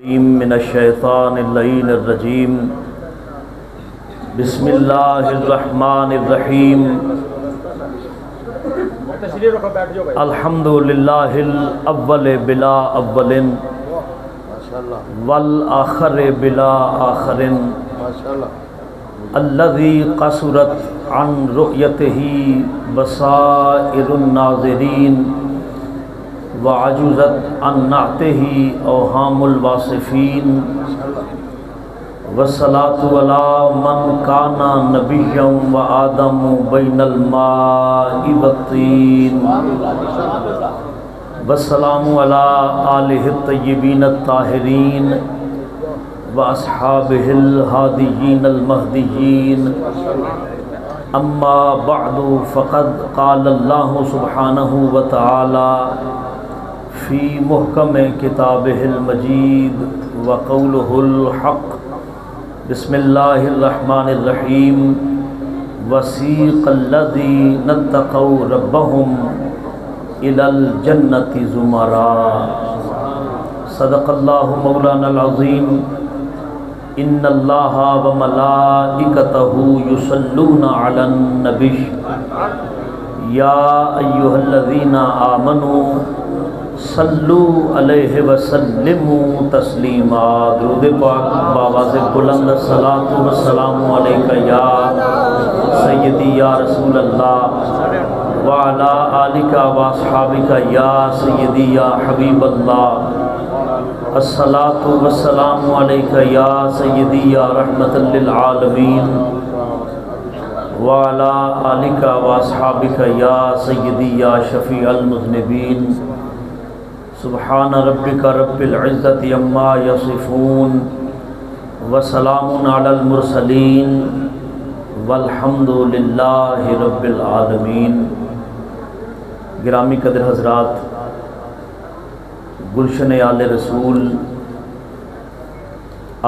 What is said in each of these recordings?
من الشیطان اللعین الرجیم بسم اللہ الرحمن الرحیم الحمدللہ الاول بلا اول والآخر بلا آخر الذی قصرت عن رؤیتہ بصائر الناظرین وعجزت عن نعتہ اوہام الواصفین والصلاة علی من کان نبیا وآدم بین الماء والطین والسلام علی آلہ الطیبین الطاہرین واصحابہ الہادیین المہدیین اما بعد فقد قال اللہ سبحانہ وتعالی فی محکم کتابہ المجید وقولہ الحق بسم اللہ الرحمن الرحیم وسیق الذین اتقوا ربہم الی الجنۃ زمرا صدق اللہ مولانا العظیم ان اللہ وملائکتہ یصلون علی النبی یا ایھا الذین آمنوا صلو علیہ وسلموا تسلیما درود پاک بآواز بلند الصلاۃ والسلام علیک یا سیدی یا رسول اللہ وعلی آلک واصحابک یا سیدی یا حبیب اللہ الصلاۃ والسلام علیک یا سیدی یا رحمت للعالمین وعلی آلک واصحابک یا سیدی یا شفیع المذنبین سبحان ربک رب العزت عما یصفون وسلام علی المرسلین والحمد للہ رب العالمین۔ گرامی قدر حضرات، گلشن آل رسول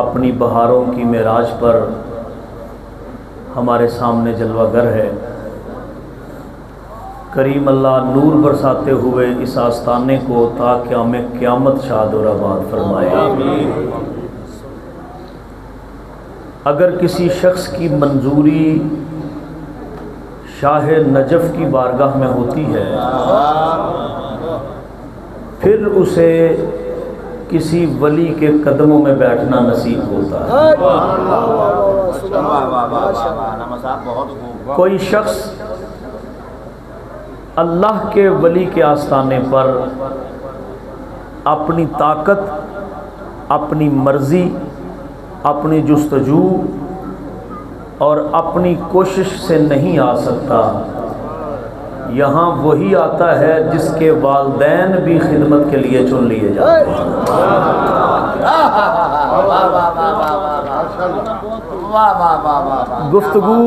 اپنی بہاروں کی معراج پر ہمارے سامنے جلوہ گر ہے۔ کریم اللہ نور برساتے ہوئے اس آستانے کو تا قیامت شاد اور آباد فرمائے۔ اگر کسی شخص کی منظوری شاہ نجف کی بارگاہ میں ہوتی ہے پھر اسے کسی ولی کے قدموں میں بیٹھنا نصیب ہوتا ہے۔ کوئی شخص اللہ کے ولی کے آستانے پر اپنی طاقت، اپنی مرضی، اپنی جستجو اور اپنی کوشش سے نہیں آ سکتا۔ یہاں وہی آتا ہے جس کے والدین بھی خدمت کے لیے چن لیے جاتے ہیں۔ گفتگو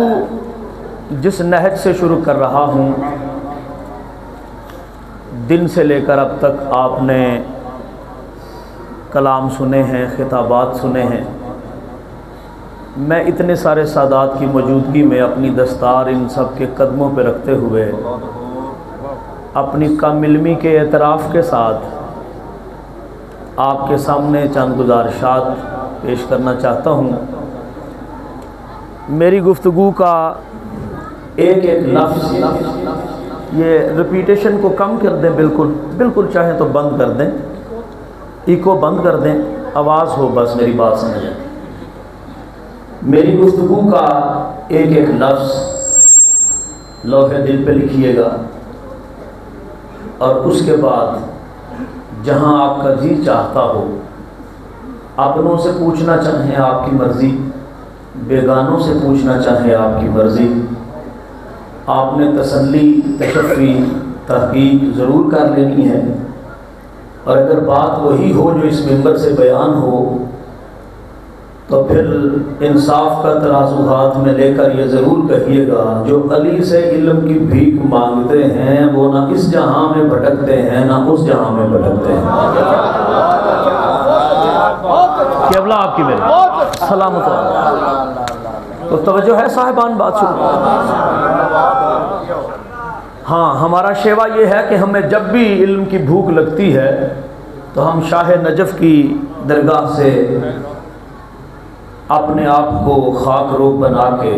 جس نہج سے شروع کر رہا ہوں، دن سے لے کر اب تک آپ نے کلام سنے ہیں، خطابات سنے ہیں۔ میں اتنے سارے سادات کی موجودگی میں اپنی دستار ان سب کے قدموں پہ رکھتے ہوئے اپنی کم علمی کے اعتراف کے ساتھ آپ کے سامنے چند گزارشات پیش کرنا چاہتا ہوں۔ میری گفتگو کا ایک ایک لفظ یہ ریپیٹیشن کو کم کر دیں، بالکل چاہیں تو بند کر دیں، ایکو بند کر دیں، آواز ہو بس میری بات سمجھیں۔ میری گفتگو کا ایک ایک لفظ لوح دل پہ لکھیے گا اور اس کے بعد جہاں آپ کا جی چاہتا ہو، اپنوں سے پوچھنا چاہیں آپ کی مرضی، بیگانوں سے پوچھنا چاہیں آپ کی مرضی، آپ نے تسلی، تشفی، تحقیق ضرور کر لینی ہے، اور اگر بات وہی ہو جو اس ممبر سے بیان ہو تو پھر انصاف کا ترازو ہاتھ میں لے کر یہ ضرور کہیے گا، جو علی سے علم کی بھیک مانگتے ہیں وہ نہ اس جہاں میں بھٹکتے ہیں نہ اس جہاں میں بھٹکتے ہیں۔ قبلہ آپ کی میرے سلامت ہو۔ تو توجہ ہے صاحبان، بات شروع۔ ہاں، ہمارا شیوا یہ ہے کہ ہمیں جب بھی علم کی بھوک لگتی ہے تو ہم شاہ نجف کی درگاہ سے اپنے آپ کو خاک روب بنا کے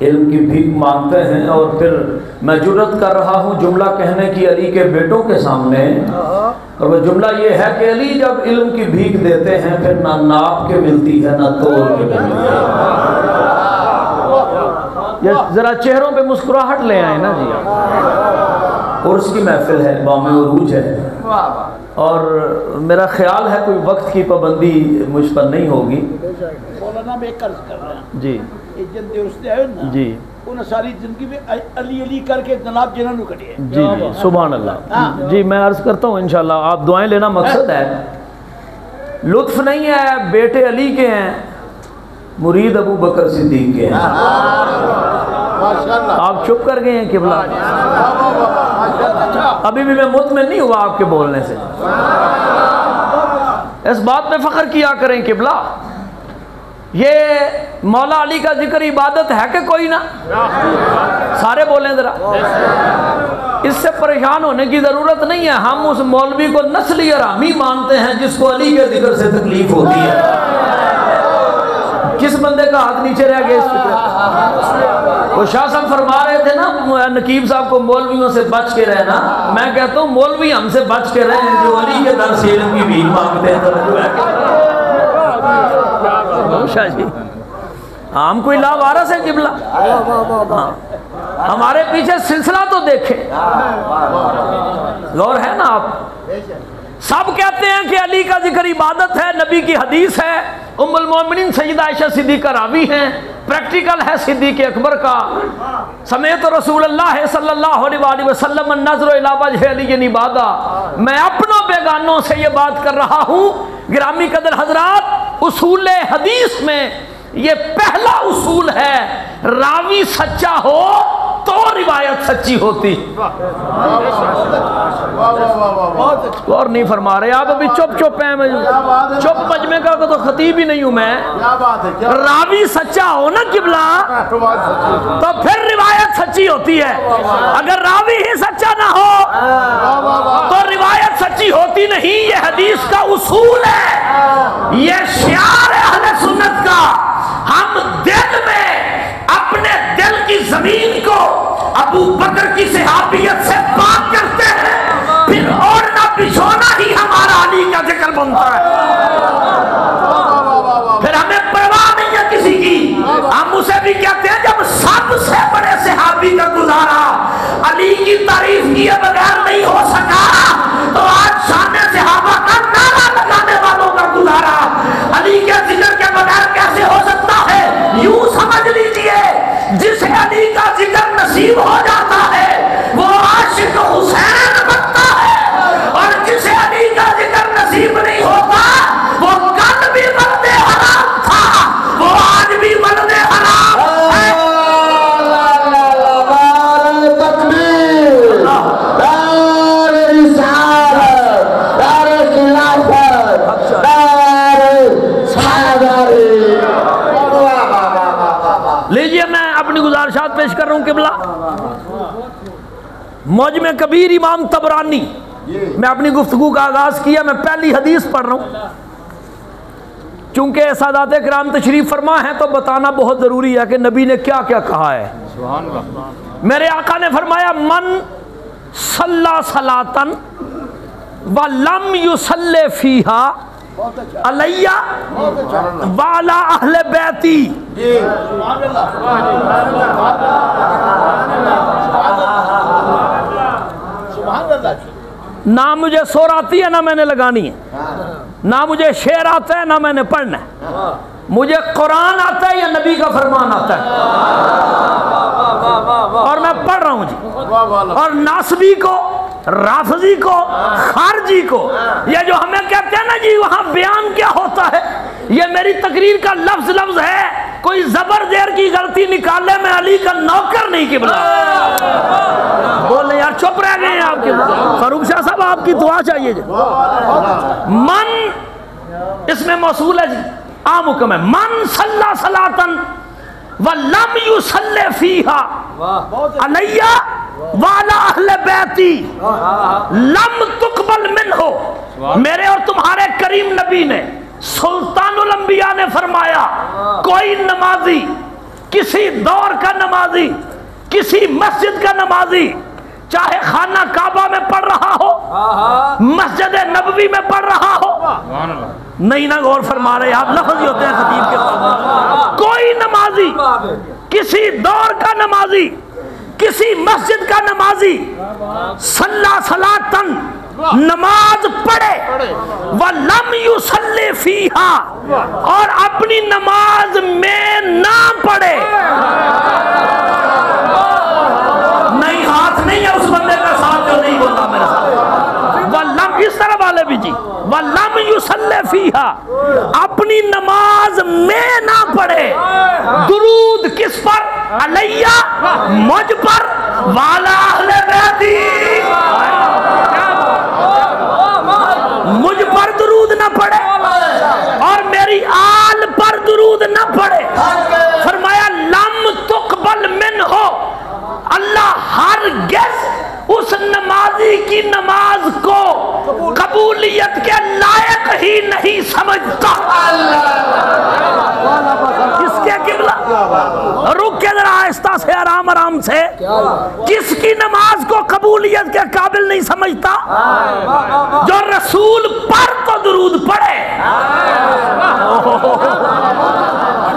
علم کی بھیک مانگتے ہیں، اور پھر میں جرأت کر رہا ہوں جملہ کہنے کی علی کے بیٹوں کے سامنے، اور وہ جملہ یہ ہے کہ علی جب علم کی بھیک دیتے ہیں پھر نہ ناپ کے ملتی ہے نہ تول کے ملتی ہے۔ یہ ذرا چہروں پہ مسکراہٹ لے آئے نا جی، عرس کی محفل ہے، بام عروج ہے، اور میرا خیال ہے کوئی وقت کی پابندی مجھ پر نہیں ہوگی۔ مولانا میں ایک عرض کر رہا ہوں جی جن درست ہے نا جی انہیں ساری زندگی میں علی علی کر کے جناب جنہوں نے کٹی ہے۔ جی جی سبحان اللہ۔ جی میں عرض کرتا ہوں انشاءاللہ آپ دعائیں لینا مقصد ہے، لطف نہیں ہے، بیٹے علی کے ہیں، مرید ابو بکر صدیق کے ہیں۔ آپ چپ کر گئے ہیں قبلہ، ابھی بھی میں مطمئن نہیں ہوا آپ کے بولنے سے۔ اس بات پہ فخر کیا کریں قبلہ، یہ مولا علی کا ذکر عبادت ہے کہ کوئی نہ؟ سارے بولیں ذرا، اس سے پریشان ہونے کی ضرورت نہیں ہے۔ ہم اس مولوی کو نسلی حرامی مانتے ہیں جس کو علی کے ذکر سے تکلیف ہوتی ہے۔ کس بندے کا ہاتھ نیچے رہ گیا اس فکر؟ وہ شاہ صاحب فرما رہے تھے نا نقیب صاحب کو مولویوں سے بچ کے رہنا، میں کہتا ہوں مولوی ہم سے بچ کے رہیں جو علی کے در سے علم کی بھیک مانگتے ہیں۔ شاہ جی ہم کوئی لاوارث ہے قبلہ، ہمارے پیچھے سلسلہ تو دیکھیں، غور ہے نا آپ؟ سب کہتے ہیں کہ علی کا ذکر عبادت ہے، نبی کی حدیث ہے، ام المومنین سیدہ عائشہ صدیقہ راوی ہیں، پریکٹیکل ہے صدیق اکبر کا، سمیت رسول اللہ صلی اللہ علیہ وسلم النظر الی وجہ علی عبادہ۔ میں اپنوں بیگانوں سے یہ بات کر رہا ہوں، گرامی قدر حضرات، اصول حدیث میں یہ پہلا اصول ہے، راوی سچا ہو تو روایت سچی ہوتی۔ اور نہیں فرما رہے آپ، ابھی چپ چپ ہیں، چپ مجمع کا تو خطیب ہی نہیں ہوں میں۔ راوی سچا ہو نا قبلہ تو پھر روایت سچی ہوتی ہے، اگر راوی ہی سچا نہ ہو تو روایت سچی ہوتی نہیں۔ یہ حدیث کا اصول ہے، یہ شعار ہے اہل سنت کا۔ ہم دل میں اپنے دل کی زمین کو ابو بکر کی صحابیت سے پاک کرتے ہیں، پھر اوڑھنا بچھونا ہی ہمارا علی کا ذکر بنتا ہے، پھر ہمیں پرواہ نہیں ہے کسی کی۔ ہم اسے بھی کہتے ہیں جب سب سے بڑے صحابی کا گزارا علی کی تعریف کیے بغیر نہیں ہو سکا تو آج شان صحابہ کا نعرہ لگانے والوں کا گزارا علی کے ذکر کے بغیر کیسے ہو سکتا ہے؟ یوں سمجھ لیجئے جسے علی کا ذکر نصیب ہو جاتا ہے وہ عاشق حسین بنتا ہے، اور جسے علی کا ذکر نصیب نہیں ہوتا وہ کل بھی بندے حرام تھا، وہ آج بھی بندے حرام ہے۔ لیجئے میں اپنی گزارشات پیش کر رہا ہوں قبلہ۔ مجمع کبیر امام طبرانی، میں اپنی گفتگو کا آغاز کیا، میں پہلی حدیث پڑھ رہا ہوں، چونکہ سادات کرام تشریف فرما ہے تو بتانا بہت ضروری ہے کہ نبی نے کیا کیا کہا ہے۔ میرے آقا نے فرمایا من صلی صلاتن ولم یصلی فیہا علیہ وعلی اہل بیتی، نہ مجھے سور آتی ہے نہ میں نے لگانی ہے، نہ مجھے شعر آتا ہے نہ میں نے پڑھنا ہے، مجھے قرآن آتا ہے یا نبی کا فرمان آتا ہے اور میں پڑھ رہا ہوں جی۔ اور ناسبی کو، رافضی کو، خارجی کو، یہ جو ہمیں کہتے ہیں نا جی وہاں بیان کیا ہوتا ہے، یہ میری تقریر کا لفظ لفظ ہے، کوئی زبر زیر کی غلطی نکالے میں علی کا نوکر نہیں قبلہ۔ بولے یار چپ رہ گئے ہیں آپ کے، فاروق شاہ صاحب آپ کی دعا چاہیے جی۔ من اس میں موصول ہے جی، عام حکم ہے، من صلی صلاتن وَلَمْ يُصَلِّ فِيهَا عَلَيَّ وَعَلَى أَهْلِ بَيْتِي لَمْ تُقْبَلْ مِنْهُ میرے اور تمہارے کریم نبی نے سلطان الانبیاء نے فرمایا کوئی نمازی کسی دور کا نمازی کسی مسجد کا نمازی چاہے خانہ کعبہ میں پڑھ رہا ہو مسجد نبوی میں پڑھ رہا ہو نہیں نہ غور فرما رہے آپ لفظ ہی ہوتے ہیں خطیب کے پاس کوئی نمازی کسی دور کا نمازی کسی مسجد کا نمازی صلی صلاتن نماز پڑھے وَلَمْ يُصَلِّ فِيهَا اور اپنی نماز میں نہ پڑھے نہیں ہاتھ نہیں ہے اس بندے کا ساتھ جو نہیں بولا میرے ساتھ وَلَمْ اس طرح والے بھی جی وَلَمْ يُصَلِّ فِيهَا اپنی نماز میں نہ پڑھے درود کس پر علیہ مجھ پر والا اہل بیتی مجھ پر درود نہ پڑھے اور میری آل پر درود نہ پڑھے فرمایا لم تقبل منہ اللہ ہرگز اس نمازی کی نماز کو قبولیت کے لائق ہی نہیں سمجھتا کس کے قبلہ رک کے ذرا آہستہ سے آرام سے کس کی نماز کو قبولیت کے قابل نہیں سمجھتا جو رسول پر تو درود پڑھے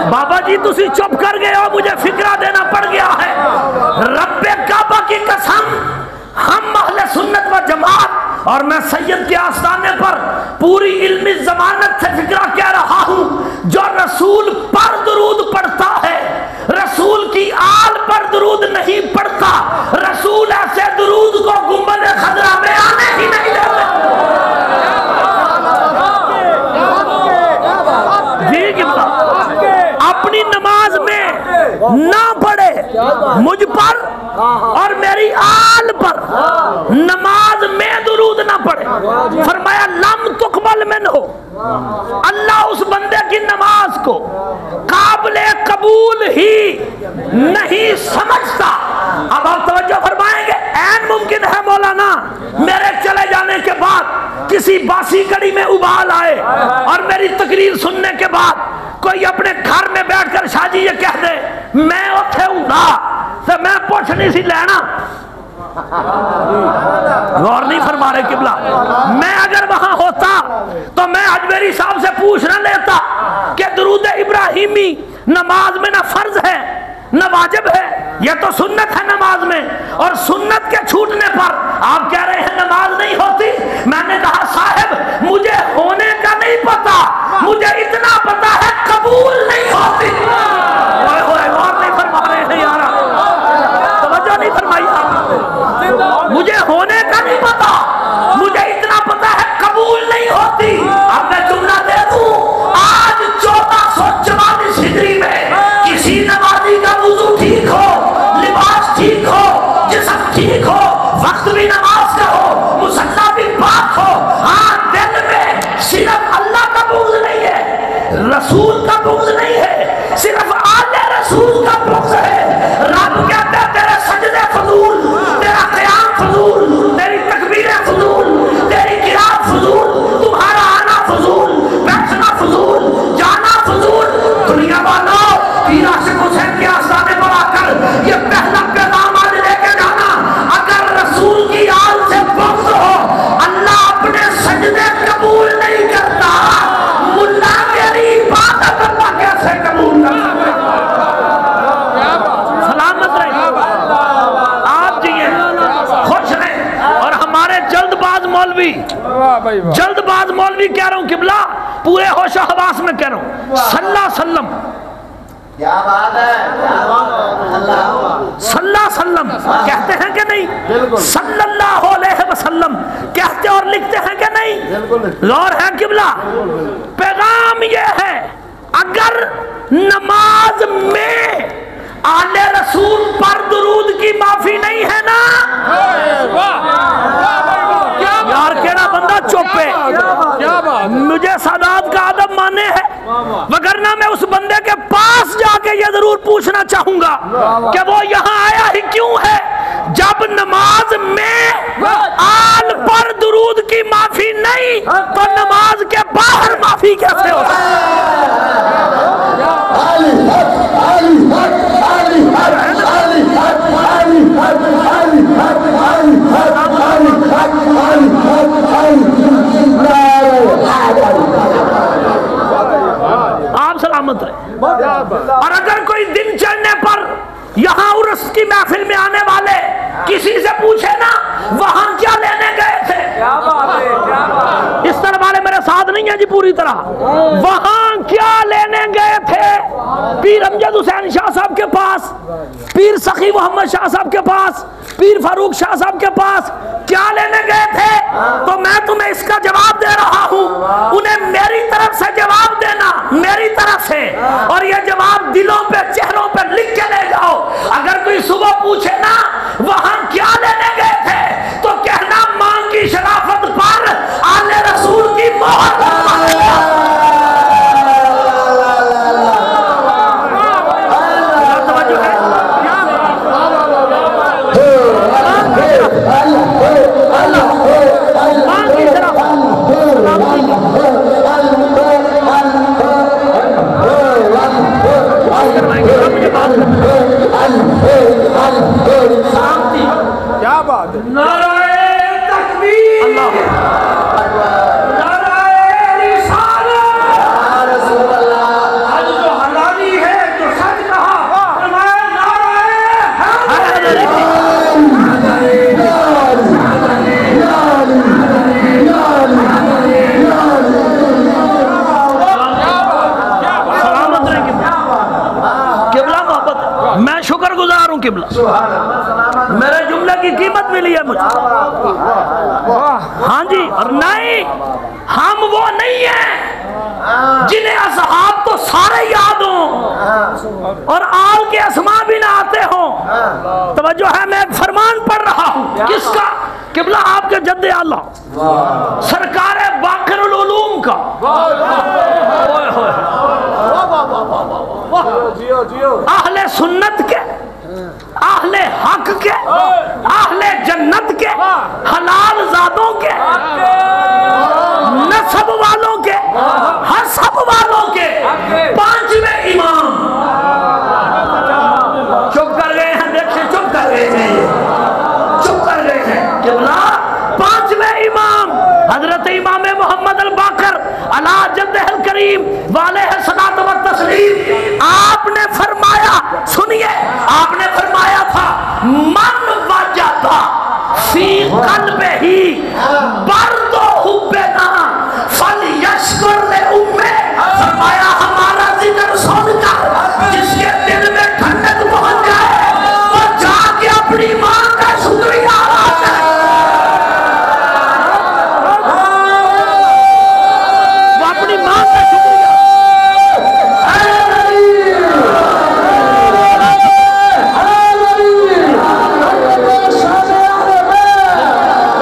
بابا جی تسی چپ کر گئے ہو مجھے فکرہ دینا پڑ گیا ہے رب کعبہ کی قسم ہم اہل سنت و جماعت اور میں سید کے آستانے پر پوری علمی ضمانت سے فکرہ کہہ رہا ہوں جو رسول پر درود پڑھتا ہے رسول کی آل پر درود نہیں پڑھتا رسول ایسے درود کو گنبد خضرا میں آنے ہی نہیں دیتے اپنی نماز میں نہ پڑھے مجھ پر اور میری آل پر نماز میں درود نہ پڑھے فرمایا لم تقبل منہ اللہ اس بندے کی نماز کو قابل قبول ہی نہیں سمجھتا اب آپ توجہ فرمائیں گے این ممکن ہے مولانا میرے چلے جانے کے بعد کسی باسی کڑی میں ابال آئے اور میری تقریر سننے کے بعد کوئی اپنے گھر میں بیٹھ کر شاہ جی یہ کہہ دے میں اتھے ہوں گا تو میں پوچھ نہیں سی لینا غور نہیں فرما رہے قبلہ میں اگر وہاں ہوتا تو میں اجمیری صاحب سے پوچھ نہ لیتا کہ درود ابراہیمی نماز میں نہ فرض ہے نہ واجب ہے یہ تو سنت ہے نماز میں اور سنت کے چھوٹنے پر آپ کہہ رہے ہیں نماز نہیں ہوتی میں نے کہا صاحب مجھے ہونے کا نہیں پتا مجھے اتنا پتا ہے قبول نہیں ہوتی غور نہیں فرما رہے ہیں یارا توجہ نہیں فرمائی آپ مجھے ہونے کا نہیں پتا مجھے اتنا پتا ہے قبول نہیں ہوتی اب میں جملہ دے دوں آج 1444 ہجری میں کسی نمازی کا وضو ٹھیک ہو لباس ٹھیک ہو جسم ٹھیک ہو وقت بھی نماز کا ہو مصلی بھی پاک ہو ہاں دل میں صرف اللہ کا بغض نہیں ہے رسول کا بغض نہیں ہے صرف آل رسول کا بغض ہے رب کہتا ہے تیرے سجدے فضول تیرا قیام فضول تیری تکبیریں فضول تیری قرات فضول تمہارا آنا فضول بیٹھنا فضول جانا فضول دنیا والوں پیر عاشق حسین کے آستانے پر آ کر یہ پہلا پیغام آج لے کے جانا اگر رسول کی آل سے بغض ہو اللہ اپنے سجدے قبول نہیں کرتا ملا تیری عبادت اللہ کیسے قبول کر سکتا سلامت رہے آپ جی خوش رہے اور ہمارے جلد باز مولوی کہہ رہا ہوں قبلہ پورے ہوش و حواس میں کہہ رہا ہوں صلی اللہ علیہ وسلم کیا بات ہے صلی اللہ علیہ وسلم کہتے ہیں کہ نہیں صلی اللہ علیہ وسلم کہتے اور لکھتے ہیں کہ نہیں غور ہے قبلہ پیغام یہ ہے اگر نماز میں آل رسول پر درود کی معافی نہیں ہے نا یار کہنا بندہ چپ ہے مجھے سادات کا ادب مانے ہے وگرنہ میں اس بندے کے پاس جا کے سے یہ ضرور پوچھنا چاہوں گا کہ وہ یہاں آیا ہی کیوں ہے جب نماز میں آل پر درود کی معافی نہیں تو نماز کے باہر معافی کیسے ہو آپ سلامت رہے. اور اگر کوئی دن چڑھنے پر یہاں عرس کی محفل میں آنے والے کسی سے پوچھے نا وہاں کیا لینے گئے تھے, اس طرح والے میرے ساتھ نہیں ہیں جی پوری طرح, وہاں کیا لینے گئے تھے, پیر امجد حسین شاہ صاحب کے پاس, پیر سخی محمد شاہ صاحب کے پاس, پیر فاروق شاہ صاحب کے پاس کیا لینے گئے تھے؟ تو میں تمہیں اس کا جواب دے رہا ہوں, انہیں میری طرف سے جواب دینا, میری طرف سے, اور یہ جواب دلوں پہ چہروں پہ لکھ کے لے جاؤ. اگر کوئی صبح پوچھے نا وہاں کیا لینے گئے تھے تو کہنا ماں کی شرافت پر آل رسول کی مہر. کیا بات ہے, نعرہ تکبیر, اللہ نعرہ رسالت, یا رسول اللہ. آج جو حلالی ہے جو سچ کہا فرمایا نعرہ حیدری. سلامت رہے قبلہ محبت, میں شکر گزار ہوں قبلہ, میرے جملے کی قیمت ملی ہے مجھے. ہاں جی, اور نہیں ہم وہ نہیں ہیں جنہیں اصحاب تو سارے یاد ہوں اور آل کے اسماء بھی نہ آتے ہوں. توجہ ہے, میں ایک فرمان پڑھ رہا ہوں, کس کا؟ قبلہ آپ کے جد اعلیٰ سرکار باقر العلوم کا, اہل سنت کے, اہل حق کے, اہل جنت کے, حلال زادوں کے, نسب والوں کے, حسب والوں کے, پانچویں امام. چپ کر گئے ہیں, دیکھیں چپ کر گئے ہیں, چپ کر گئے ہیں. قبلہ پانچویں امام حضرت امام محمد الباقر علی جدہ الکریم والہ صلاۃ و تسلیم, آپ نے فرمایا, سنیے, آپ نے فرمایا تھا من وجد فی قلبہ برد حبنا فلیشکر لامہ. فرمایا ہمارا ذکر سن کر جس کے دل میں ٹھنڈک پہنچ جائے وہ جا کے اپنی ماں کا شکریہ ادا کرے. وہ اپنی ماں کا شکریہ,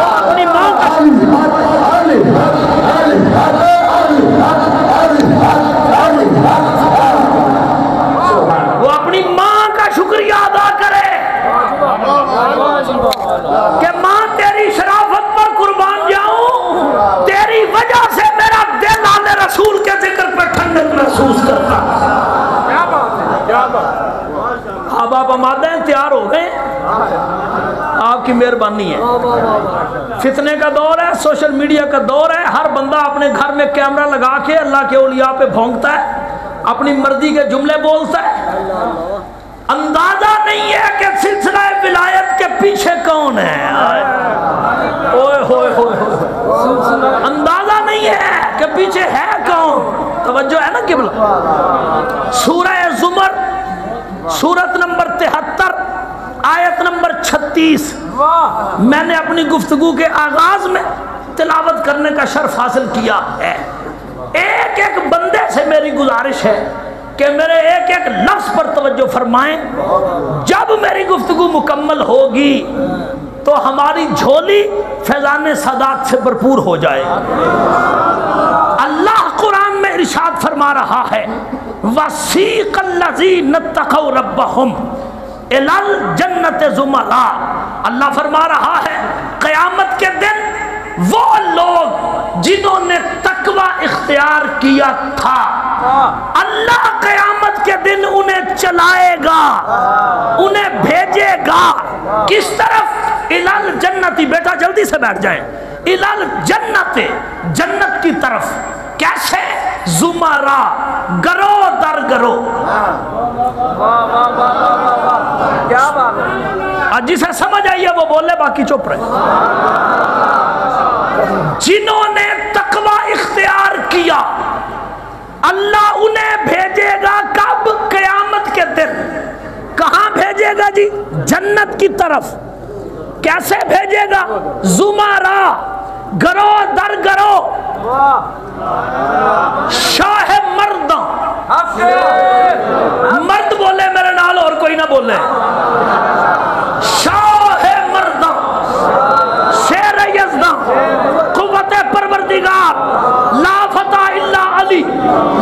اپنی ماں کا وہ اپنی ماں کا شکریہ ادا کرے کہ ماں تیری شرافت پر قربان جاؤں, تیری وجہ سے میرا دل آل رسول کے ذکر پر ٹھنڈک محسوس کرتا. کیا بات ہے, کیا بات. اب آپ آمادہ ہیں, تیار ہو گئے, آپ کی مہربانی ہے. فتنے کا دور ہے, سوشل میڈیا کا دور ہے, ہر بندہ اپنے گھر میں کیمرہ لگا کے اللہ کے اولیاء پہ بھونکتا ہے, اپنی مرضی کے جملے بولتا ہے. اندازہ نہیں ہے کہ سلسلہ ولایت کے پیچھے کون ہے. اوئے ہوئے ہوئے, اندازہ نہیں ہے کہ پیچھے ہے کون. توجہ ہے نا قبلہ. سورہ زمر سورت نمبر 73 آیت نمبر 36 میں نے اپنی گفتگو کے آغاز میں تلاوت کرنے کا شرف حاصل کیا ہے. ایک ایک بندے سے میری گزارش ہے کہ میرے ایک ایک لفظ پر توجہ فرمائیں. جب میری گفتگو مکمل ہوگی تو ہماری جھولی فیضان سادات سے بھرپور ہو جائے. اللہ قرآن میں ارشاد فرماتا فرما رہا ہے وَسِيقَ الَّذِينَ اتَّقَوْا رَبَّهُمْ إِلَى الْجَنَّةِ زُمَرًا. اللہ فرما رہا ہے قیامت کے دن وہ لوگ جنہوں نے تقوی اختیار کیا تھا اللہ قیامت کے دن انہیں چلائے گا، انہیں بھیجے گا کس طرف؟ اِلَى الْجَنَّةِ. بیٹا جلدی سے بیٹھ جائیں. اِلَى الْجَنَّةِ جنت کی طرف. کیسے؟ زمرا، گرو در گرو. کیا بات ہے؟ جسے سمجھ آئیے وہ بولے، باقی چپ رہے. جنہوں نے تقوی اختیار کیا اللہ انہیں بھیجے گا کب؟ قیامت کے دن. کہاں بھیجے گا جی؟ جنت کی طرف. کیسے بھیجے گا؟ زمرا، گرو در گرو. شاہ مرداں، مرد بولے میرے نال اور کوئی نہ بولے. شاہ مرداں، شیر یزداں، قوت پروردگار، لا فتح الا علی،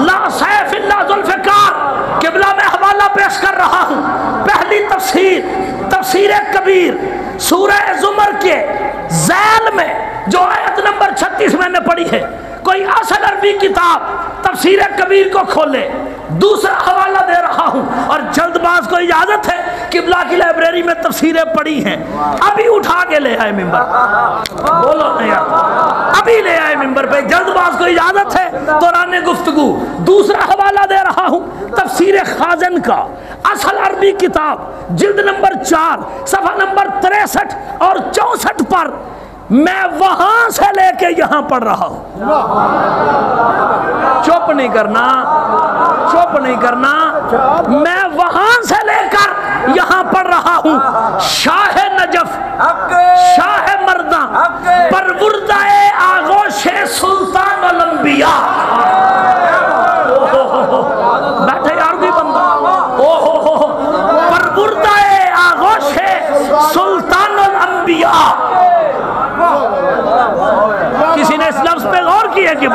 لا سیف الا ذوالفقار. قبلہ میں حوالہ پیش کر رہا ہوں. پہلی تفسیر، تفسیر کبیر، سورہ زمر کے ذیل میں جو آیت نمبر 36 میں نے پڑھی ہے. کوئی اصل عربی کتاب تفسیر کبیر کو کھولے. دوسرا حوالہ دے رہا ہوں اور جلد باز کو اجازت ہے، قبلہ کی لائبریری میں تفسیریں پڑھی ہیں، ابھی اٹھا کے لے آئے ممبر. بولو نا یار، ابھی لے آئے ممبر پہ. جلد باز کو اجازت ہے دوران گفتگو. دوسرا حوالہ دے رہا ہوں تفسیر خازن کا، اصل عربی کتاب، جلد نمبر 4 صفحہ نمبر 63 اور 64 پر. میں وہاں سے لے کے یہاں پڑھ رہا ہوں. چپ نہیں کرنا، چپ نہیں کرنا. میں وہاں سے لے کر یہاں پڑھ رہا ہوں. شاہ نجف، شاہ مرداں، پروردہ آغوش سلطان الانبیاء. بیٹھے یار بھی بندہ. پروردہ آغوش سلطان الانبیاء. کسی نے اس لفظ پہ غور کیا کہ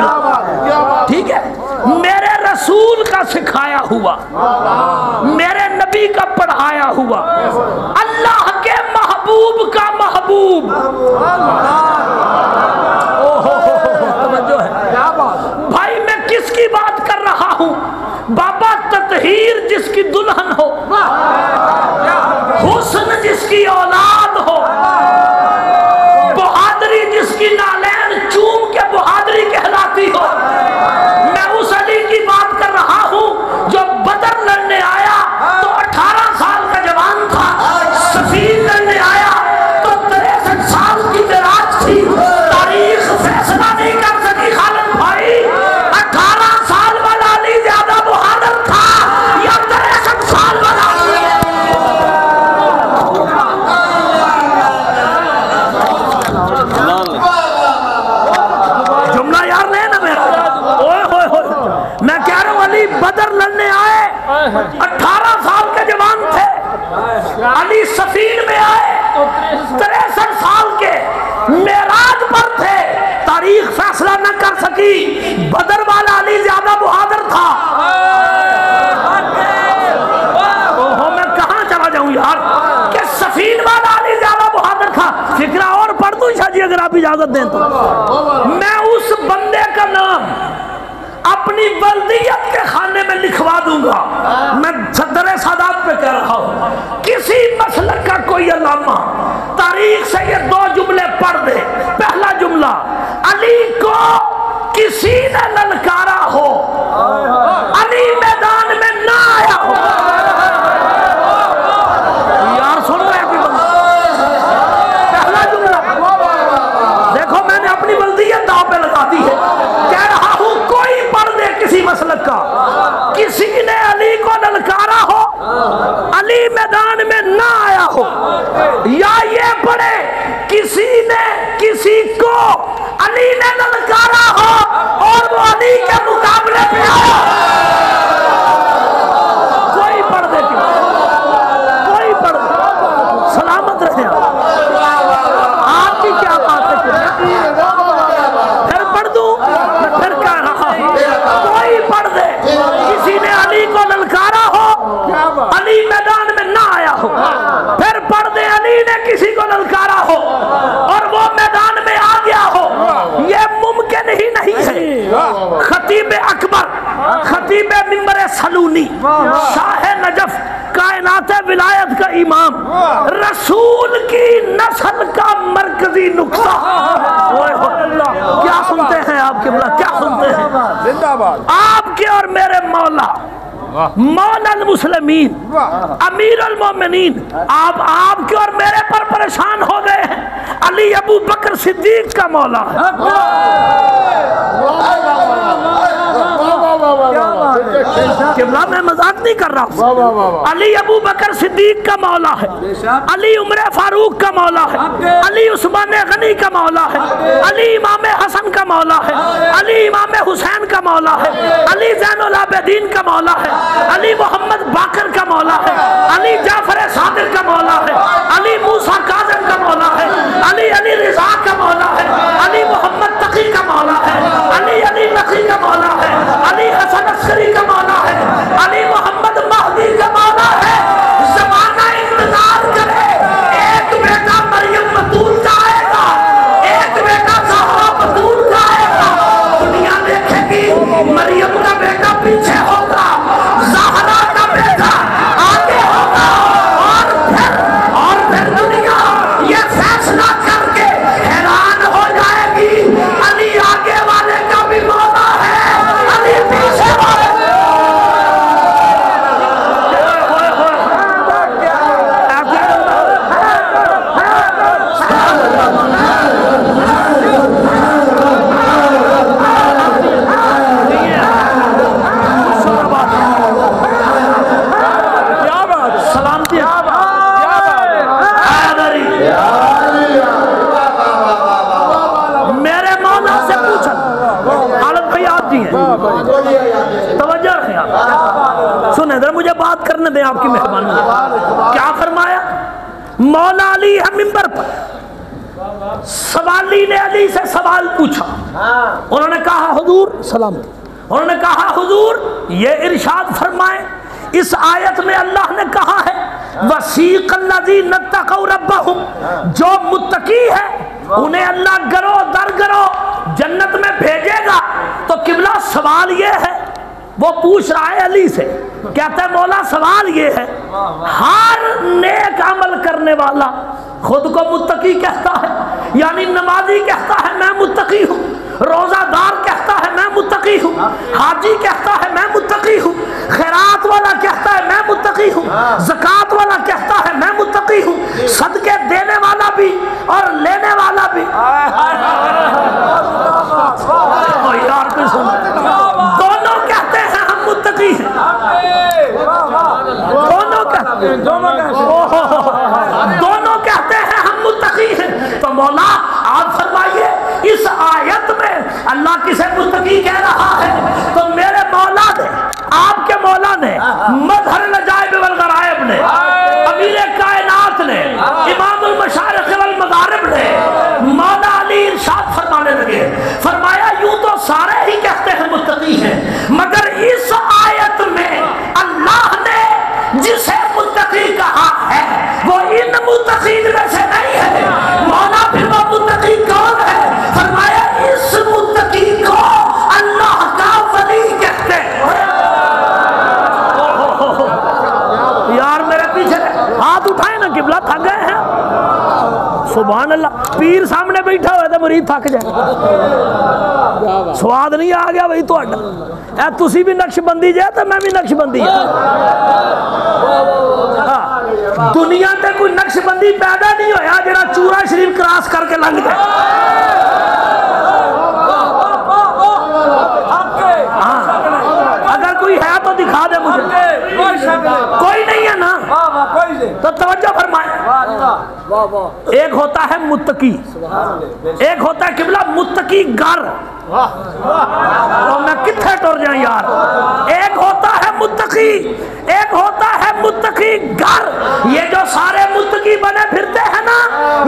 ٹھیک ہے، میرے رسول کا سکھایا ہوا، میرے نبی کا پڑھایا ہوا، اللہ کے محبوب کا محبوب. توجہ ہے بھائی. میں کس کی بات کر رہا ہوں؟ بابا تطہیر جس کی دلہن ہو، حسن جس کی اولاد ہو، بہادری جس کی نالین چوم کے بہادری کہلاتی ہو. میں اس علی کی بات کر رہا ہوں جو بدر لڑنے آیا تو 18 سال کا جوان تھا، صفین لڑنے آیا تو 63 سال کی معراج تھی. تاریخ فیصلہ نہیں کر سکی خالد بھائی 18 سال والا علی زیادہ بہادر تھا یا 63 سال والا. بدر لڑنے آئے 18 سال کے جوان تھے. علی سفین میں آئے 63 سال کے، معراج پر تھے. تاریخ فیصلہ نہ کر سکی، بدر والا علی زیادہ بہادر تھا. میں کہاں چلا جاؤں یار کہ سفین والا علی زیادہ بہادر تھا. فکرہ اور پڑھ دوں شاہ جی اگر آپ اجازت دیں تو. میں اس بندے کا نام اپنی ولدیت کے خانے میں لکھوا دوں گا. میں صدر سادات پہ کہہ رہا ہوں، کسی مسلک کا کوئی علامہ تاریخ سے یہ 2 جملے پڑھ دے. پہلا جملہ، علی کو کسی نے للکارا ہو، علی میدان میں نہ آیا ہو. یار سن رہے ہیں پہلا جملہ. دیکھو میں نے اپنی ولدیت داؤ پہ لگا دی ہے. کہہ رہا ہوں کوئی پڑھ دے کسی مسلک کا، کسی نے علی کو للکارا ہو، علی میدان میں نہ آیا ہو، یا یہ پڑھے کسی نے کسی کو علی نے للکارا ہو اور وہ علی کے مقابلے میں آیا. کوئی پڑھ دے، کوئی پڑھ دے. سلامت رہے آپ کی کیا بات ہے. پھر پڑھ دوں، پھر کہہ رہا ہوں کوئی پڑھ دے خطیب منبر سلونی، شاہ نجف، کائنات ولایت کا امام، رسول کی نسل کا مرکزی نقطہ۔ کیا سنتے ہیں آپ قبلہ، کیا سنتے ہیں؟ آپ کے اور میرے مولا مولا المسلمین امیر المومنین آپ کے اور میرے پر پریشان ہو گئے ہیں، علی ابو بکر صدیق کا مولا ہے۔ قبلہ میں مذاق نہیں کر رہا ہوں، علی ابو بکر صدیق کا مولا ہے، علی عمر فاروق کا مولا ہے، علی عثمان غنی کا مولا ہے، علی امام حسن کا مولا ہے، علی امام حسین کا مولا ہے، علی زین العابدین کا مولا ہے، علی محمد باقر کا مولا ہے، علی جعفر صادق کا مولا ہے، علی موسیٰ کاظم کا مولا ہے، علی رضا کا مولا ہے، علی محمد تقی کا مولا ہے، علی نقی کا مولا ہے، علی حسن عسکری کا مولا ہے، علی محمد مہدی کا مولا ہے۔ زمانہ انتظار کرے، ایک بیٹا مریم بطول کا آئے گا، ایک بیٹا زہرا بطول کا آئے گا، دنیا دیکھے گی مریم کا بیٹا پیچھے ہوگا، زہرا کا بیٹا آگے ہوگا، اور پھر دنیا یہ فیصلہ کر کے حیران ہو جائے گی، علی آگے والے کا بھی مولا ہے، علی پیچھے والے توجہ رکھیں آپ، سنیں ذرا مجھے بات کرنے دیں، آپ کی مہربانی ہے۔ کیا فرمایا؟ مولا علی ہے منبر پر، سوالی نے علی سے سوال پوچھا، انہوں نے کہا حضور سلامتی، انہوں نے کہا حضور یہ ارشاد فرمائیں، اس آیت میں اللہ نے کہا ہے وَسِيقَ الَّذِينَ اتَّقَوْا رَبَّهُمْ، جو متقی ہے انہیں اللہ گرو در گرو جنت میں بھیجے گا۔ تو قبلہ سوال یہ ہے، وہ پوچھ رہا ہے علی سے، کہتا ہے مولا سوال یہ ہے، ہر نیک عمل کرنے والا خود کو متقی کہتا ہے، یعنی نمازی کہتا ہے میں متقی ہوں، روزہ دار کہتا ہے میں متقی ہوں، حاجی کہتا ہے میں متقی ہوں، خیرات والا کہتا ہے میں متقی ہوں، زکوٰۃ والا کہتا ہے میں متقی ہوں، صدقے دینے والا بھی اور لینے والا بھی، یار کوئی سن، دونوں کہتے ہیں ہم متقی ہیں، دونوں کہتے ہیں ہم متقی ہیں۔ تو مولا آپ فرمائیے اس آیت میں اللہ کسے متقی کہہ رہا ہے؟ تو میرے مولا نے، آپ کے مولا نے، مظہر العجائب والغرائب نے، امیر کائنات نے، امام المشارق والمغارب نے، مولا علی ارشاد فرمانے لگے، فرمایا یوں تو سارے ہی کہتے ہیں متقی ہیں، مگر اس آیت میں اللہ نے جسے متقی کہا ہے وہ ان متقین میں سے نہیں ہے۔ مولا پھر وہ متقی کون ہے؟ فرمایا اس متقی کو اللہ کا ولی کہتے ہیں۔ یار میرے پیچھے ہاتھ اٹھائیں نا، قبلہ تھک گئے ہیں، سبحان اللہ، پیر سامنے بیٹھا ہوئے تو مرید تھک جائے، سواد نہیں آ گیا وہی تو اڈا اے تسی بھی نقش بندی جائے تو میں بھی نقش بندی ہے۔ دنیا تے کوئی نقش بندی پیدا نہیں ہویا جڑا چورا شریف کراس کر کے لنگ جائے۔ اگر کوئی ہے تو دکھا دے مجھے، کوئی نہیں ہے نا، تو توجہ فرمائیں۔ ایک ہوتا ہے متقی، ایک ہوتا ہے قبلہ متقی گر، اور میں کتھے ٹر جائیں یار، ایک ہوتا ہے متقی، ایک ہوتا ہے متقی گر۔ یہ جو سارے متقی بنے پھرتے ہیں نا،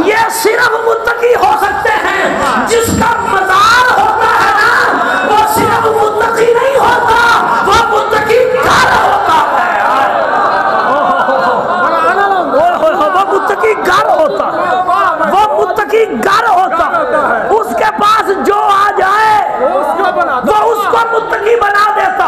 یہ صرف متقی ہو سکتے ہیں جس کا مزار ہوتا ہے نا، وہ صرف متقی نہیں ہوتا، وہ متقی گر ہوتا ہے، وہ متقی گر ہوتا، وہ متقی گر ہوتا، اس کے پاس جو آ جائے وہ اس کو متقی بنا دیتا۔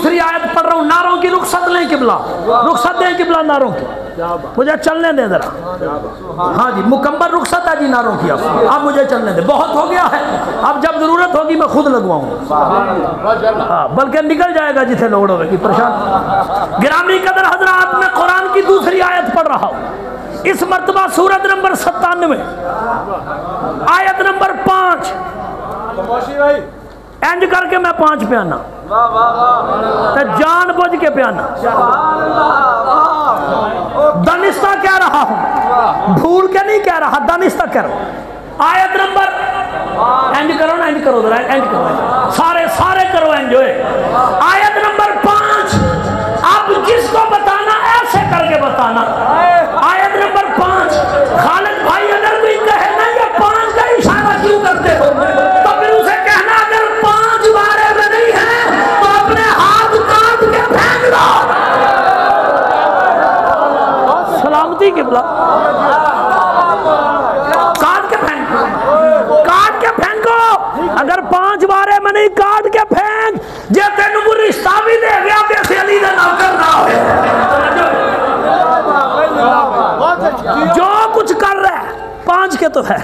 دوسری آیت پڑھ رہا ہوں، نعروں کی رخصت لیں قبلہ، رخصت دیں قبلہ نعروں کی، مجھے چلنے دیں ذرا. ہاں جی مکمل رخصت ہے جی نعروں کی، اب مجھے چلنے دیں، بہت ہو گیا ہے، اب جب ضرورت ہوگی میں خود لگواؤں گا، بلکہ نکل جائے گا جتنے لوڑ ہوگی پریشان. گرامی قدر حضرات، میں قرآن کی دوسری آیت پڑھ رہا ہوں، اس مرتبہ سورت نمبر 97 آیت نمبر 5. اینج کر کے میں 5 پہ آنا، جان بوجھ کے پہ آنا، دانستہ کہہ رہا ہوں، بھول کے نہیں کہہ رہا، دانستہ کہہ رہا ہوں. آیت نمبر اینج کرو نا، اینج کرو ذرا، اینج کرو، سارے کرو اینج ہوئے. آیت نمبر 5. اب جس کو بتانا ایسے کر کے بتانا. آیت نمبر 5. خالد بھائی اگر کوئی کہے نا یہ 5 کا اشارہ کیوں کرتے ہو، تو پھر اسے کہنا اگر 5 بارے میں نہیں ہے تو اپنے ہاتھ کاٹ کے پھینک دو. سلامتی قبلہ، کاٹ کے پھینکو، کاٹ کے پھینکو. اگر 5 بارے میں نہیں، کاٹ کے پھینک. جے تینوں کو رشتہ بھی دے گیا بیسے علی دا نوکر نہ ہوئے. جو کچھ کر رہے ہیں 5 کے تو ہے،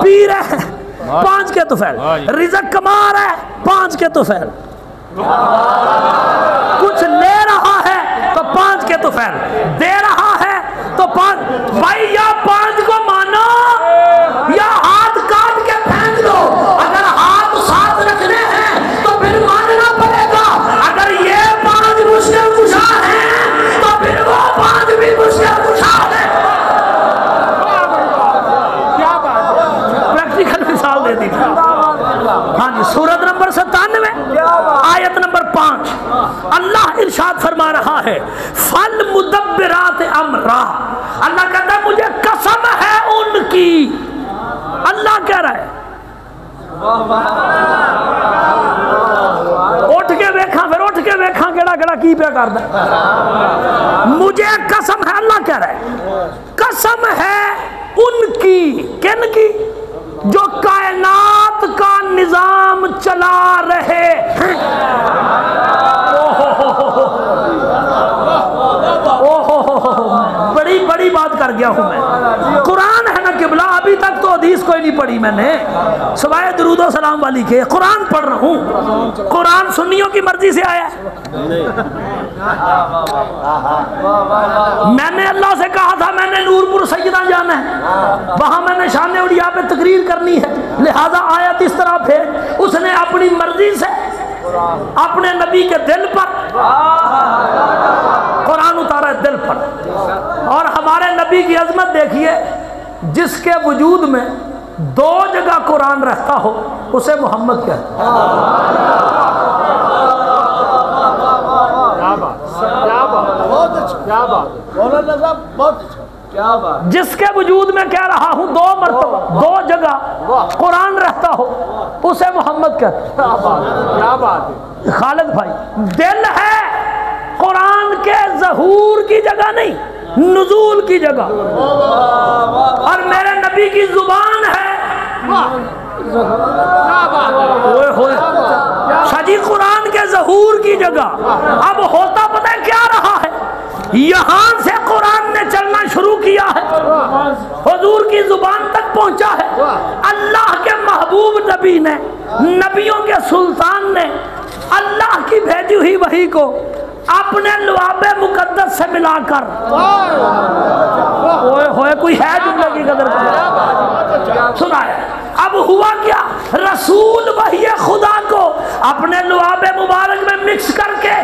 پی رہے ہیں 5 کے تو فعل، رزق کما رہا ہے 5 کے تو فعل، کچھ لے رہا ہے تو 5 کے تو فعل، دے رہا ہے تو 5. بھائی یا 5 کو مانو یا ہاتھ کاٹ کے پھینک دو. اگر ہاتھ ساتھ رکھنے ہیں تو پھر ماننا پڑے گا. اگر یہ 5 مشکل کشا ہیں تو پھر وہ 5 بھی مشکل کشا ہیں. پریکٹیکل مثال دے دی. ہاں جی سورت نمبر 97 آیت نمبر 5 اللہ ارشاد فرما رہا ہے فل مدبرات امرا. اللہ کہتا ہے مجھے قسم ہے ان کی. اللہ کہہ رہا ہے اٹھ کے دیکھاں، پھر اٹھ کے دیکھاں کیڑا کیڑا کی پہ کردا. مجھے قسم ہے، اللہ کہہ رہا ہے قسم ہے ان کی. کن کی؟ جو کائنات کا نظام چلا رہے ہیں. بڑی بڑی بات کر گیا ہوں میں. قرآن ہے نا قبلہ، ابھی تک تو حدیث کوئی نہیں پڑھی میں نے سوائے درود و سلام والی کے. قرآن پڑھ رہا ہوں. قرآن سنیوں کی مرضی سے آیا ہے. میں نے اللہ سے کہا تھا میں نے نور پور سیدہ جانا ہے، وہاں میں نے شان اولیاء پہ تقریر کرنی ہے، لہذا آیت اس طرح پھر اس نے اپنی مرضی سے اپنے نبی کے دل پر قرآن اتارا ہے، دل پر. اور ہمارے نبی کی عظمت دیکھیے، جس کے وجود میں 2 جگہ قرآن رہتا ہو اسے محمد کہتے ہیں. جس کے وجود میں کہہ رہا ہوں 2 مرتبہ 2 جگہ قرآن رہتا ہو اسے محمد کہتے ہیں. خالد بھائی دل ہے قرآن کے ظہور کی جگہ نہیں، نزول کی جگہ. اور میرے نبی کی زبان ہے شاجی قرآن کے ظہور کی جگہ. اب ہوتا پتہ کیا رہا ہے، یہاں سے قرآن نے چلنا شروع کیا ہے، حضور کی زبان تک پہنچا ہے. اللہ کے محبوب نبی نے، نبیوں کے سلطان نے اللہ کی بھیجی ہوئی وحی کو اپنے لعاب مقدس سے ملا کر ہوئے کوئی ہے جملے کی قدر سنایا. اب ہوا کیا، رسول وحی خدا کو اپنے لعاب مبارک میں مکس کر کے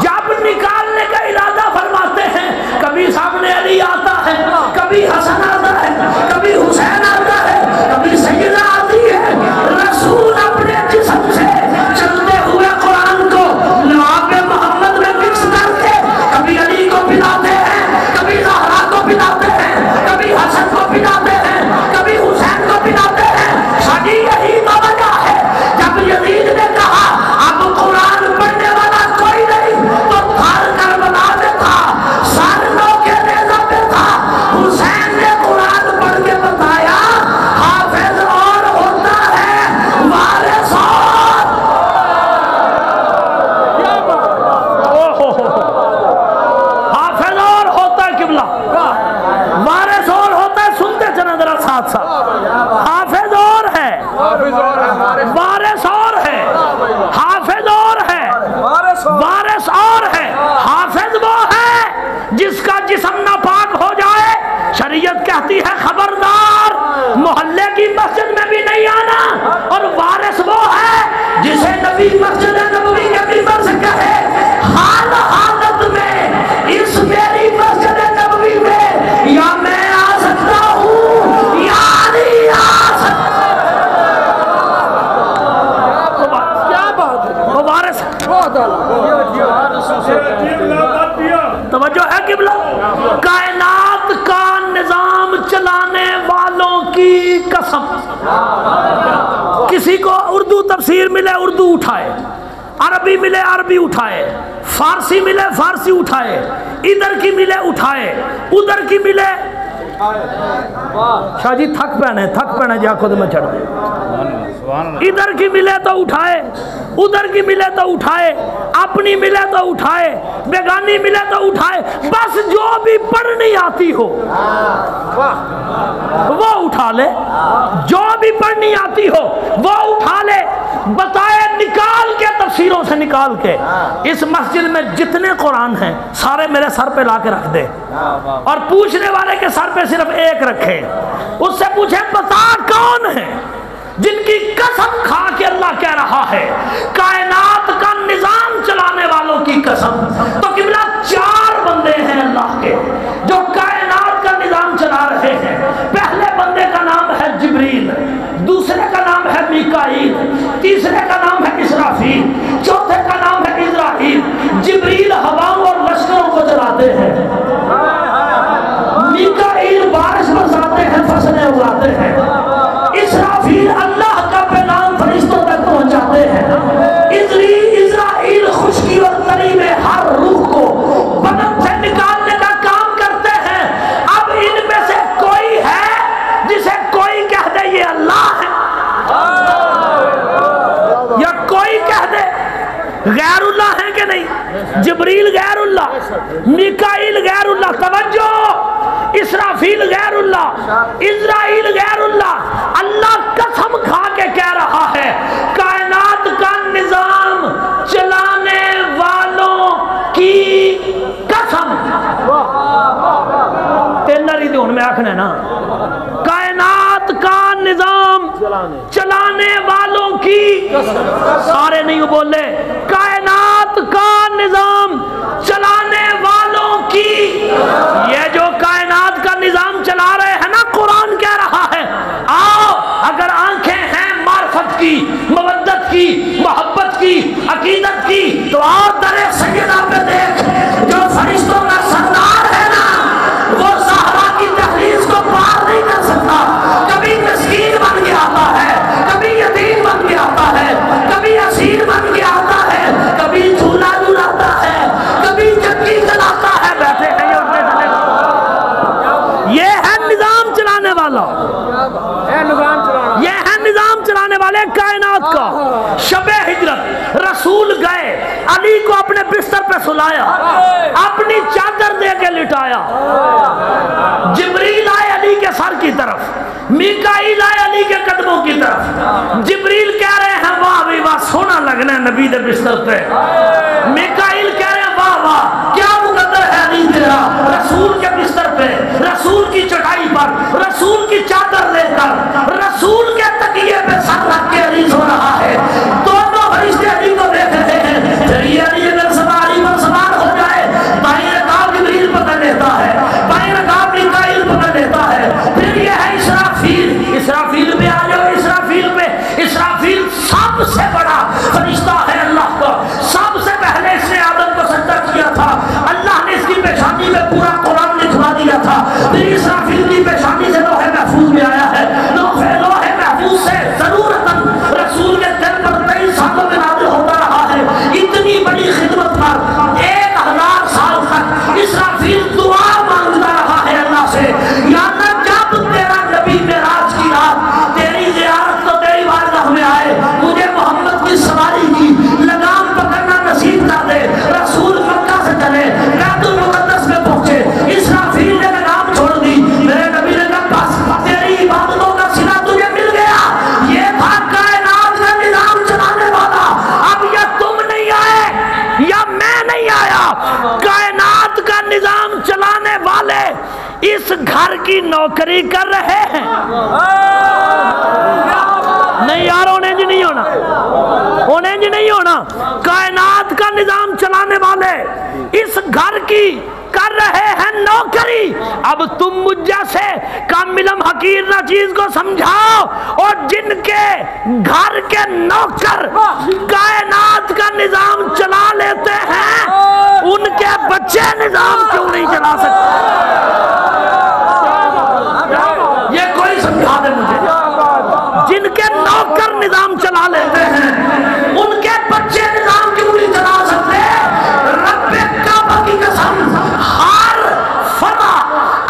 جب نکالنے کا ارادہ فرماتے ہیں، کبھی سامنے علی آتا ہے، کبھی حسن آتا ہے، کبھی حسین آتا ہے، کبھی سیدہ آتی ہے. رسول اپنے جسم سے چلتے ہوئے قرآن کو لعاب محمد میں مکس کر کے کبھی علی کو پلاتے ہیں، کبھی زہرا کو پلاتے ہیں، کبھی حسن کو پلاتے ہیں، کبھی حسین کو پلاتے ہیں. شادی یہی تو وجہ ہے جب یزید نے کہا اب قرآن پڑھنے والا کوئی نہیں تو گھر کا کہتی ہے خبردار محلے کی مسجد میں بھی نہیں آنا، اور وارث وہ ہے جسے نبی مسجد نبوی کے ممبر سے کہے حال حالت میں اس میری مسجد نبوی میں یا میں آ سکتا ہوں یا نہیں آ سکتا۔ کیا بات ہے، وہ وارث بہت اعلیٰ۔ توجہ ہے قبلہ، کائنات کا نظام چلانے والوں کی قسم۔ کسی کو اردو تفسیر ملے اردو اٹھائے، عربی ملے عربی اٹھائے، فارسی ملے فارسی اٹھائے، ادھر کی ملے اٹھائے، ادھر کی ملے شاہ جی تھک پہنے جا خود میں چڑھ دے، ادھر کی ملے تو اٹھائے، ادھر کی ملے تو اٹھائے، اپنی ملے تو اٹھائے، بیگانی ملے تو اٹھائے، بس جو بھی پڑھنی آتی ہو وہ اٹھا لے، جو بھی پڑھنی آتی ہو وہ اٹھا لے، بتائے نکال کے تفسیروں سے نکال کے اس مسجد میں جتنے قرآن ہیں سارے میرے سر پہ لا کے رکھ دے، اور پوچھنے والے کے سر پہ صرف ایک رکھے، اس سے پوچھے بتا کون ہے جن کی قسم کھا کے اللہ کہہ رہا ہے کائنات کا نظام چلانے والوں کی قسم۔ تو قبلہ چار بندے ہیں اللہ کے جو کائنات کا نظام چلا رہے ہیں۔ پہلے بندے کا نام ہے جبریل، دوسرے کا نام ہے میکائیل، تیسرے کا نام ہے اسرافیل، چوتھے کا نام ہے اسرائیل۔ جبریل ہواؤں اور لشکروں کو چلاتے ہیں، میکائیل بارش برساتے ہیں، فصلیں اگاتے ہیں، اسرافیل اللہ کا پیغام فرشتوں تک پہنچاتے ہیں، اسرائیل خشکی اور تری میں ہر روح کو بدن سے نکالنے کا کام کرتے ہیں۔ اب ان میں سے کوئی ہے جسے کوئی کہہ دے یہ اللہ ہے، یا کوئی کہہ دے غیر اللہ ہے کہ نہیں؟ جبریل غیر اللہ، میکائیل غیر اللہ، توجہ، اسرافیل غیر اللہ، اسرائیل غیر اللہ۔ اللہ قسم کھا کے کہہ رہا ہے کائنات کا نظام چلانے والوں کی قسم۔ تینری دھون میں آکھنے نا، کائنات کا نظام چلانے والوں کی سارے نہیں بولے، کائنات کا نظام چلانے والوں کی۔ یہ جو کائنات کا نظام چلا رہے ہیں نا، قرآن کہہ رہا ہے آؤ اگر آنکھیں ہیں معرفت کی، مودت کی، محبت کی، عقیدت کی، تو آؤ در سیدہ پہ دیکھ، جو فرشتوں کا سردار ہے نا وہ زہرا کی دہلیز کو پار نہیں کر سکتا، کبھی مسکین بن کے آتا ہے، کبھی یتیم بن کے آتا ہے، کبھی اسیر بن کے آتا ہے، کبھی جھولا جھولاتا ہے، کبھی چکی چلاتا ہے، بیٹھے ہیں یہ ہے نظام چلانے والا، یہ ہے نظام چلانے والے کائنات کا۔ شب ہجرت رسول گئے، علی کو اپنے بستر پہ سلایا، اپنی چادر دے کے لٹایا، جبریل آئے علی کے سر کی طرف، میکائیل آئے علی کے قدموں کی طرف۔ جبریل کہہ رہے ہیں واہ بھی واہ سونا لگنا ہے نبی دے بستر پہ، میکائیل کہہ رہے ہیں واہ واہ کیا مقدر ہے علی تیرا، رسول کے بستر پہ، رسول کی چٹائی پر، رسول کی چادر لے کر، رسول کے تکیے پہ سر رکھ کے علی سو رہا ہے۔ دونوں فرشتے علی کو دیکھ رہے ہیں، چلیے علی اگر سواری پر سوار ہو جائے، بائیں رکاب جبریل پکڑ لیتا ہے، بائیں رکاب میکائیل پکڑ لیتا ہے، پھر یہ ہے اسرافیل، اسرافیل پہ آ جاؤ، اسرافیل پہ۔ اسرافیل سب سے بڑا فرشتہ ہے اللہ کا، سب سے پہلے اس نے آدم نہیں آیا. کائنات کا نظام چلانے والے اس گھر کی نوکری کر رہے ہیں. نہیں یار اونج نہیں ہونا, اونج نہیں ہونا. کائنات کا نظام چلانے والے اس گھر کی کر رہے ہیں نوکری. اب تم مجھ جیسے کم علم حقیر نہ چیز کو سمجھاؤ, اور جن کے گھر کے نوکر کائنات کا نظام چلا لیتے ہیں ان کے بچے نظام کیوں نہیں چلا سکتے؟ یہ کوئی سمجھا دے مجھے. جن کے نوکر نظام چلا لیتے ہیں ان کے بچے نظام کیوں نہیں چلا سکتے؟ رب کعبہ کی قسم, ہر فرع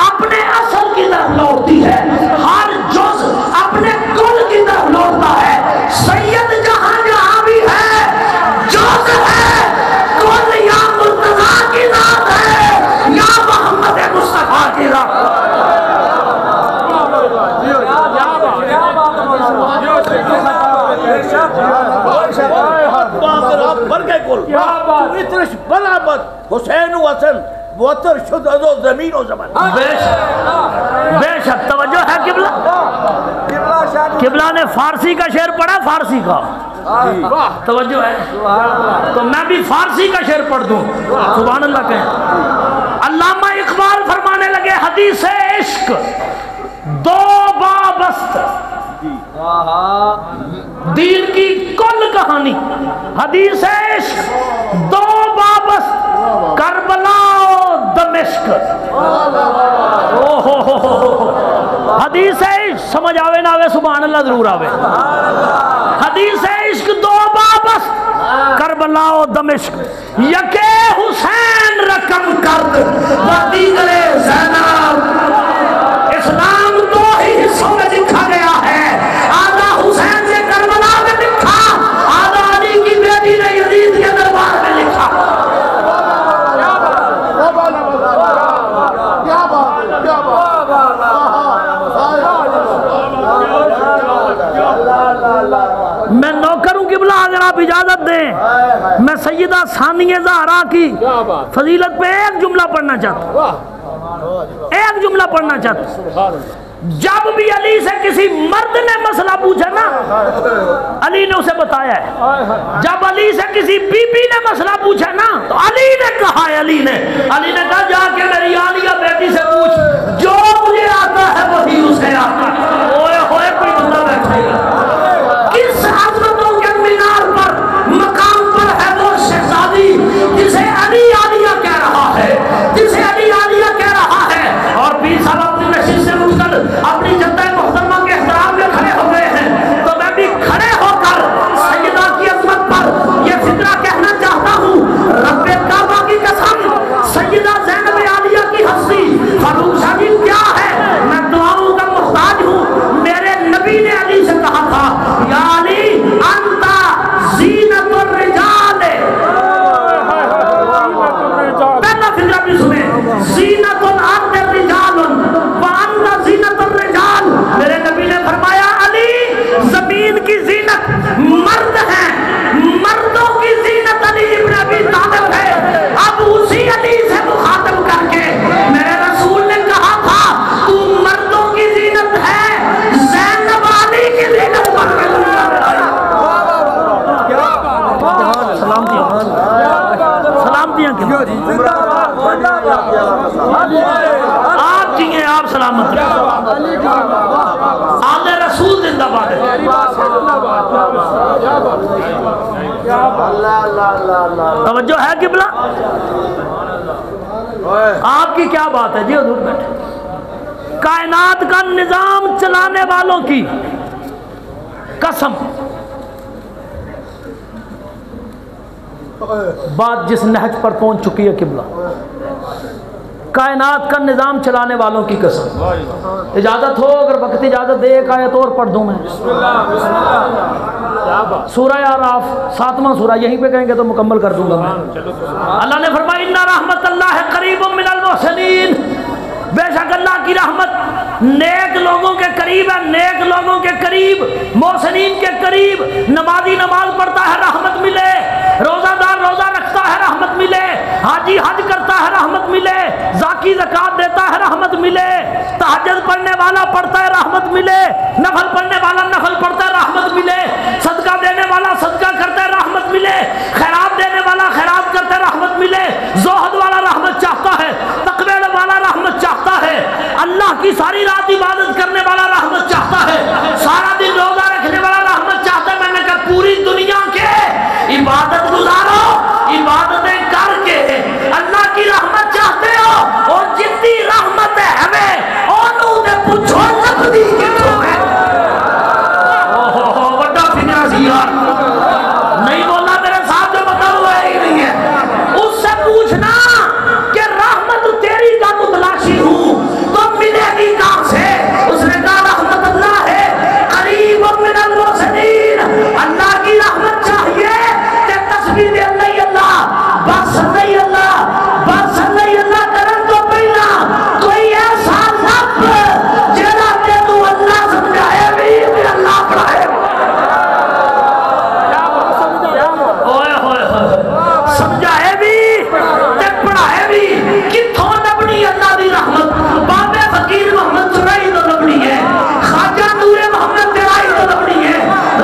اپنے اصل کی طرف لوٹتی ہے, ہر جز اپنے کل کی طرف لوٹتا ہے. سید جہاں جہاں بھی ہے جز ہے, کل یا مرتضیٰ کی ذات ہے یا محمد مصطفیٰ کی ذات. حسین و حسن وطر شد ازو زمین و زمن. بے شک توجہ ہے قبلہ. قبلہ نے فارسی کا شعر پڑھا, فارسی کا توجہ ہے تو میں بھی فارسی کا شعر پڑھ دوں. سبحان اللہ کہیں. علامہ اقبال فرمانے لگے حدیث عشق دو بابست دین کی کل کہانی. حدیث عشق دو بابست کربلا و دمشق. حدیث عشق سمجھ آوے نہ آوے سبحان اللہ ضرور آوے. حدیث عشق دو بابست کربلا و دمشق. یکے حسین رقم کرد و دیگر زینب. اسلام دو ہی حصوں میں لکھا گیا ہے, آدھا حسین سے کربلا میں لکھا, آدھا علی کی بیٹی نے یزید کے دربار میں لکھا. میں نوکر ہوں قبلہ, اگر آپ اجازت دیں میں سیدہ ثانیہ زہرا کی فضیلت پہ ایک جملہ پڑھنا چاہتا ہوں, ایک جملہ پڑھنا چاہتا ہوں. جب بھی علی سے کسی مرد نے مسئلہ پوچھا نا علی نے اسے بتایا ہے. جب علی سے کسی بی بی نے مسئلہ پوچھا نا تو علی نے کہا ہے, علی نے کہا جا کے میری عالیہ بیٹی سے پوچھ, جو مجھے آتا ہے وہی اسے آتا ہے. اوئے ہوئے کوئی بندہ بیٹھے گا کس عظمتوں کے مینار پر مقام پر ہے وہ شہزادی جسے علی عالیہ کہہ رہا ہے, جسے علی عالیہ کہہ رہا ہے. اور پیر صاحب اپنی نشست سے اٹھ کر اپنی جدہ محترمہ کے احترام میں کھڑے ہو گئے ہیں, تو میں بھی کھڑے ہو کر سیدہ کی عظمت پر یہ فکرہ کہنا چاہتا ہوں. رب کعبہ کی قسم سیدہ زینب عالیہ کی ہستی فاروق شاہی کیا ہے, میں دعاؤں کا محتاج ہوں. میرے نبی نے علی سے کہا تھا یا علی انتا زینت الرجال. پہلا فکرہ بھی سنیں, زینت الارض الرجال وانت زینت الرجال. میرے نبی نے فرمایا علی زمین کی زینت مرد ہیں, مردوں کی زینت علی ابن ابی طالب ہے. اب اسی علی سے مخاطب کر کے میرے رسول نے کہا تھا تو مردوں کی زینت ہے, زینب علی کی زینت پر سلامتیاں آپ جیئے, آپ سلامت آل رسول زندہ باد ہے. توجہ ہے قبلہ, آپ کی کیا بات ہے جی حضور بیٹھے. کائنات کا نظام چلانے والوں کی قسم, بات جس نہج پر پہنچ چکی ہے قبلہ, کائنات کا نظام چلانے والوں کی قسم. اجازت ہو اگر وقت اجازت دے ایک آیت اور پڑھ دوں میں. سورہ اعراف 7واں سورہ, یہیں پہ کہیں گے تو مکمل کر دوں گا میں. اللہ نے فرمایا ان رحمت اللہ قریب من المحسنین. بے شک اللہ کی رحمت نیک لوگوں کے قریب ہے, نیک لوگوں کے قریب, محسنین کے قریب. نمازی نماز پڑھتا ہے رحمت ملے, روزہ دار روزہ رکھتا ہے رحمت ملے, حاجی حج کرتا ہے رحمت ملے، زاکی زکات دیتا ہے رحمت ملے، تہجد پڑھنے والا پڑھتا ہے رحمت ملے، نفل پڑھنے والا نفل پڑھتا ہے رحمت ملے، صدقہ دینے والا صدقہ کرتا ہے رحمت ملے، خیرات دینے والا خیرات کرتا ہے رحمت ملے، زہد والا رحمت چاہتا ہے، تقوی والا رحمت چاہتا ہے، اللہ کی ساری رات عبادت کرنے والا رحمت چاہتا ہے، سارا دن روزہ رکھنے والا رحمت چاہتا ہے۔ میں نے کہا پوری دنیا کے عبادت گزارو، عبادتیں کر کے اللہ کی رحمت چاہتے ہو، اور جتنی رحمت ہے ہمیں انہوں نے پوچھو لبدی کتوں ہے۔ بڑا فنیاسی یار نہیں بولا میرے ساتھ جو بتا ہوا ہے ہی نہیں ہے، اس سے پوچھنا کہ رحمت تیری کا متلاشی ہوں تو ملے گی کہاں سے؟ اس نے کہا رحمت اللہ ہے قریب من المحسنین، اللہ کی رحمت چاہیے کہ تسبیح دے اللہ اللہ بس اللہ اللہ بس اللہ اللہ کرن تو پہلا کوئی ایسا رب جیڑا تے تو اللہ سمجھائے بھی اللہ پڑھائے اوئے ہوئے ہوئے سمجھائے بھی تے پڑھائے بھی، کتھوں لبنی اللہ دی رحمت؟ بابے فقیر محمد چرائی تو لبنی ہے، خواجہ نور محمد تیرائی تو لبنی ہے،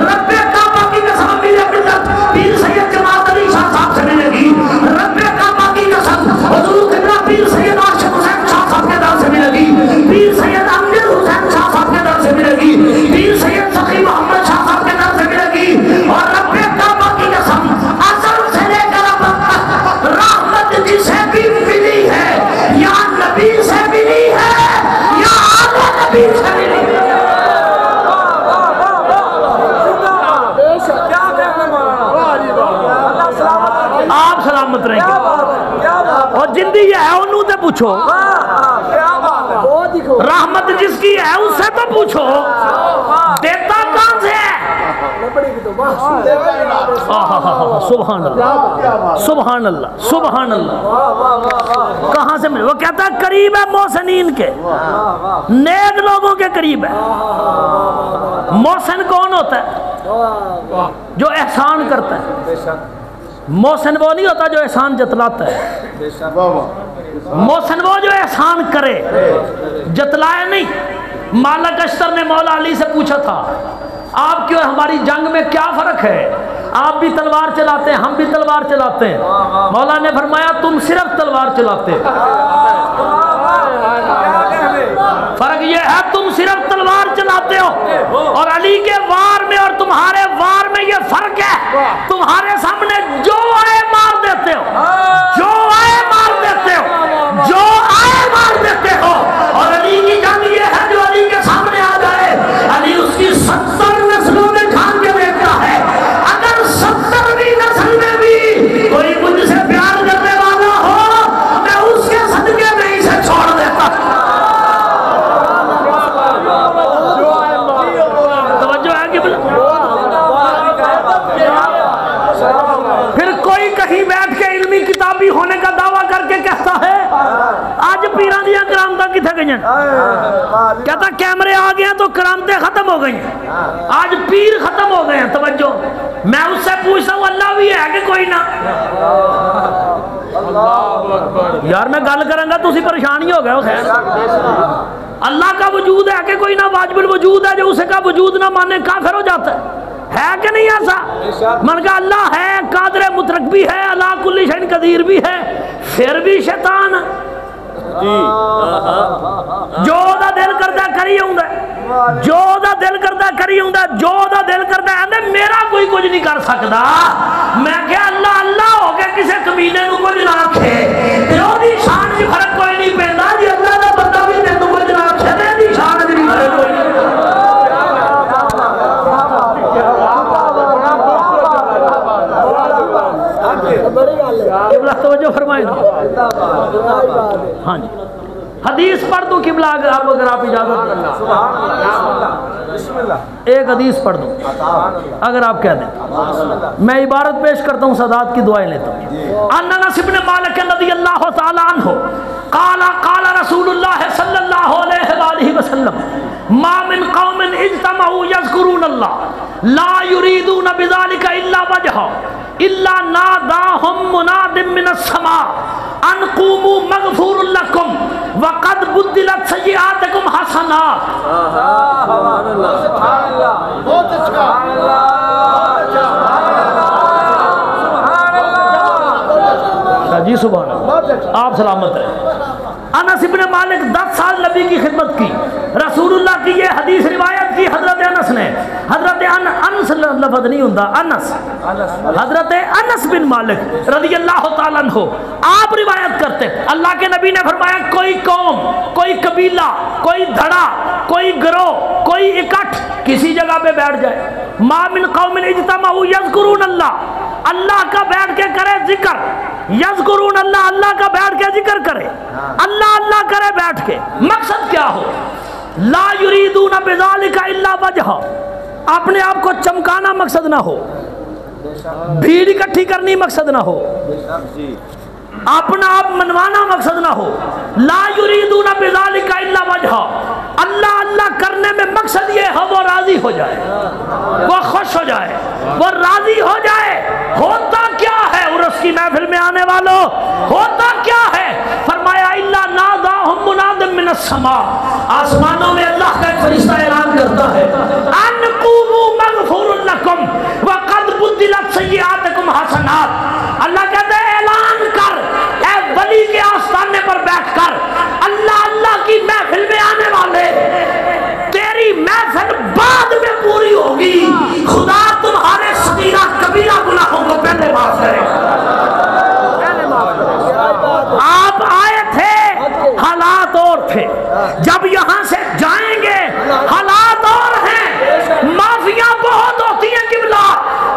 رب کعبہ کی قسم میرے ملت پیر سید جماعت علی شاہ صاحب سے ملے گی، رب کعبہ کی قسم حضور قبلہ پیر سید عاشق حسین شاہ صاحب کے در سے ملے گی، پیر سید امجد حسین شاہ صاحب کے در سے ملے گی، پیر سید سخی محمد شاہ صاحب کے در سے ملے گی، اور رب کعبہ کی قسم ازل سے لے کر اب تک رحمت جسے بھی ملی ہے یا نبی سے ملی ہے یا آقا نبی سے ملی ہے۔ آپ سلامت رہیں گے، اور جندی ہے انہوں سے پوچھو، رحمت جس کی ہے اس سے تو پوچھو، دیتا کہاں سے ہے؟ سبحان اللہ سبحان اللہ سبحان اللہ، کہاں سے ملے؟ وہ کہتا ہے قریب ہے محسنین کے، نیک لوگوں کے قریب ہے۔ محسن کون ہوتا ہے؟ جو احسان کرتا ہے۔ محسن وہ نہیں ہوتا جو احسان جتلاتا ہے، محسن وہ جو احسان کرے، جتلائے نہیں۔ مالک اشتر نے مولا علی سے پوچھا تھا آپ کیوں ہماری جنگ میں کیا فرق ہے؟ آپ بھی تلوار چلاتے ہیں ہم بھی تلوار چلاتے ہیں۔ مولا نے فرمایا تم صرف تلوار چلاتے ہو، فرق یہ ہے تم صرف تلوار چلاتے ہو، اور علی کے وار میں اور تمہارے وار میں یہ فرق ہے، تمہارے سامنے جو آئے مار دیتے ہو، جو آئے مار دیتے ہو، جو آئے مار دیتے ہو، اور علی کی جنگ یہ ہے جو علی کے سامنے آ جائے، علی اس کی 70 نسلوں میں جھان کے دیکھتا ہے، اگر 70ویں نسل میں بھی کوئی مجھ سے پیار کرنے والا ہو میں اس کے صدقے میں اسے چھوڑ دیتا۔ توجہ ہے کہ پھر کوئی کہیں بیٹھ کے علمی کتابی ہونے کا دعویٰ کر کے کہتا ہے آج پیران دیا کرامتیں کتھے گئی ہیں، کہتا کیمرے آ گئے ہیں تو کرامتیں ختم ہو گئی ہیں، آج پیر ختم ہو گئے ہیں۔ توجہ، میں اس سے پوچھتا ہوں اللہ بھی ہے کہ کوئی نہ؟ یار میں گل کروں گا تو اسی پریشانی ہو گیا خیر۔ اللہ کا وجود ہے کہ کوئی نہ؟ واجب الوجود ہے، جو اسے کا وجود نہ مانے کافر ہو جاتا ہے کہ نہیں ایسا؟ من کا اللہ ہے، قادر مطلق بھی ہے، اللہ کل شیء قدیر بھی ہے، پھر بھی شیطان جو دا دل کردہ کری ہوں دا، جو دا دل کردہ کری ہوں دا، جو دا دل کردہ ہے میرا کوئی کچھ نہیں کر سکتا۔ میں کہا اللہ اللہ ہو کے کسے کمینے نو کچھ نہ کھے جو دی شان کی فرق کوئی نہیں پہندا، جی اللہ دا بندہ بھی تے کچھ نہ کھے دے دی شان دی فرق کوئی نہیں۔ قبلہ توجہ فرمائیں۔ ہاں جی حدیث پڑھ دوں قبلہ اگر آپ اجازت دیں، ایک حدیث پڑھ دوں اگر آپ کہہ دیں، میں عبارت پیش کرتا ہوں، سادات کی دعائیں لیتا ہوں۔ ان انس بن مالک رضی اللہ تعالی عنہ قال قال رسول اللہ صلی اللہ علیہ وآلہ وسلم ما من قوم اجتمعوا يذكرون اللہ لا يريدون بذلك الا وجهه الا ناداهم مناد من السماء قوموا مغفور لکم وقد بدلت سیئاتکم حسنات. بہت اچھا. جی سبحان اللہ. آپ سلامت ہیں. انس ابن مالک 10 سال نبی کی خدمت کی. رسول اللہ کی یہ حدیث روایت کی حضرت انس نے. حضرت انس لفظ نہیں ہوتا، انس. حضرت انس بن مالک رضی اللہ تعالیٰ عنہ آپ روایت کرتے اللہ کے نبی نے فرمایا کوئی قوم، کوئی قبیلہ، کوئی دھڑا، کوئی گروہ، کوئی اکٹھ کسی جگہ پہ بیٹھ جائے، ما من قوم اجتمعوا یذکرون اللہ، اللہ کا بیٹھ کے کرے ذکر، یذکرون اللہ، اللہ کا بیٹھ کے ذکر کرے، اللہ اللہ کرے بیٹھ کے. مقصد کیا ہو؟ لا یریدون بذالک الا وجہ، اپنے آپ کو چمکانا مقصد نہ ہو، بھیڑ اکٹھی کرنی مقصد نہ ہو، اپنا آپ منوانا مقصد نہ ہو. لا یریدون بذالک الا وجہ، اللہ اللہ کرنے میں مقصد یہ ہے وہ راضی ہو جائے، وہ خوش ہو جائے، وہ راضی ہو جائے. ہوتا کیا ہے عرس کی محفل میں آنے والوں؟ ہوتا کیا ہے؟ فرمایا الا ناداہم مناد من السماء، آسمانوں میں اللہ کا ایک فرشتہ اعلان کرتا ہے ان قوموا مغفور لکم وقد بدلت سیئاتکم حسنات. اللہ کہتے ہیں اعلان کر اے ولی کے آستانے پر بیٹھ کر، اللہ اللہ کی محفل میں آنے والے، تیری محفل بعد میں پوری ہوگی، خدا تمہارے صغیرہ کبیرہ گناہوں کو پہلے معاف کرے گا. آپ آئے تھے حالات اور تھے، جب یہاں سے جائیں گے حالات اور ہیں، معافیاں بہت ہوتی ہیں قبلہ.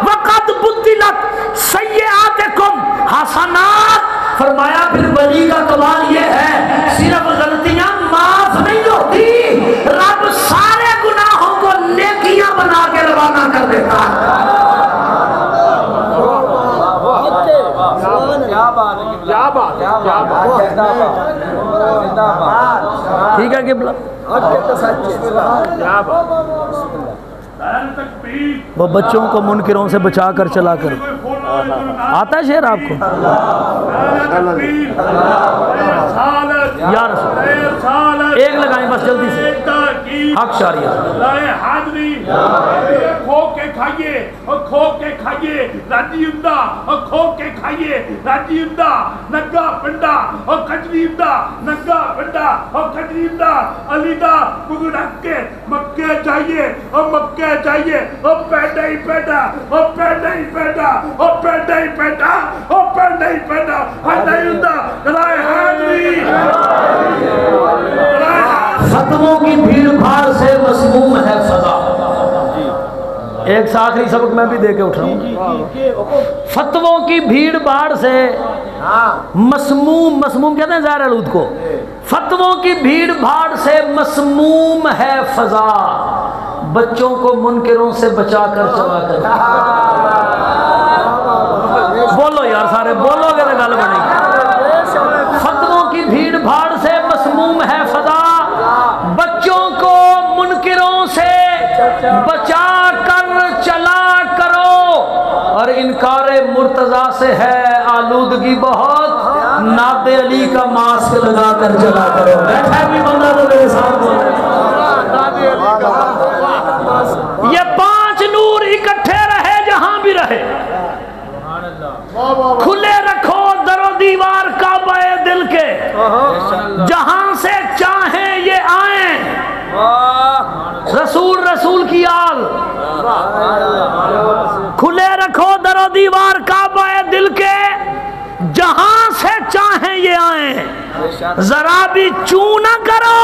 وقد بدلت سیئاتکم حسنات، فرمایا پھر ولی کا کمال یہ ہے صرف غلطیاں معاف نہیں ہوتی، رب سارے گناہوں کو نیکیاں بنا کے روانہ کر دیتا ہے. ٹھیک ہے قبلہ. وہ بچوں کو منکروں سے بچا کر چلا کر. آتا ہے شعر آپ کو؟ یا رسول ایک لگائیں بس جلدی سے، حق شاریہ. کھو کے کھائیے اور کھو کے کھائیے راجی امدہ، اور کھو کے کھائیے راجی امدہ، نگا پنڈا اور کجری امدہ، نگا پنڈا اور کجری امدہ، علی دا بگڑک کے مکے جائیے اور مکے جائیے اور پیدا ہی پیدا اور پیدا ہی پیدا اور پیدا ہی پیدا اور پیدا ہی پیدا پیدا ہی امدہ رائے حاضری. فتووں کی بھیڑ بھاڑ سے مسموم ہے فضا. ایک آخری سبق میں بھی دے کے اٹھ رہا ہوں. فتووں کی بھیڑ بھاڑ سے مسموم، مسموم کہتے ہیں ظاہر آلود کو، فتووں کی بھیڑ بھاڑ سے مسموم ہے فضا، بچوں کو منکروں سے بچا کر چلا کر. بولو یار سارے بولو گے تو گل بنے گی. فتووں کی بھیڑ بھاڑ سے مسموم ہے فضا، بچوں کو منکروں سے بچا کر چلا کرو، اور انکار مرتضیٰ سے ہے آلودگی بہت، نعت علی کا ماسک لگا کر چلا کرو. بیٹھا بھی بندہ تو میرے ساتھ بولے. یہ 5 نور اکٹھے رہے جہاں بھی رہے، کھلے رکھو در و دیوار کعبہ دل کے، جہاں سے چاہیں یہ آئیں، رسول رسول کی آل. کھلے رکھو در و دیوار کعبہ دل کے، جہاں سے چاہیں یہ آئیں، ذرا بھی چوں نہ کرو.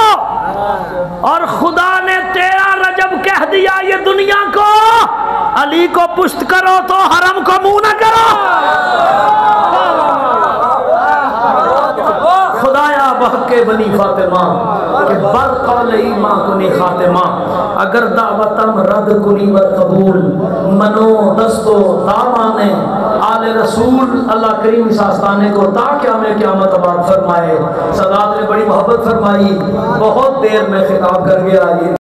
اور خدا نے 13 رجب کہہ دیا یہ دنیا کو، علی کو پشت کرو تو حرم کو منہ نہ کرو. خدایا بحق بنی فاطمہ کہ بر قول ایمان کنی خاتمہ، اگر دعوتم رد کنی و قبول، منو دستو دامانے آل رسول. اللہ کریم اس آستانے کو تا قیامت آباد فرمائے. سادات نے بڑی محبت فرمائی، بہت دیر میں خطاب کر گیا.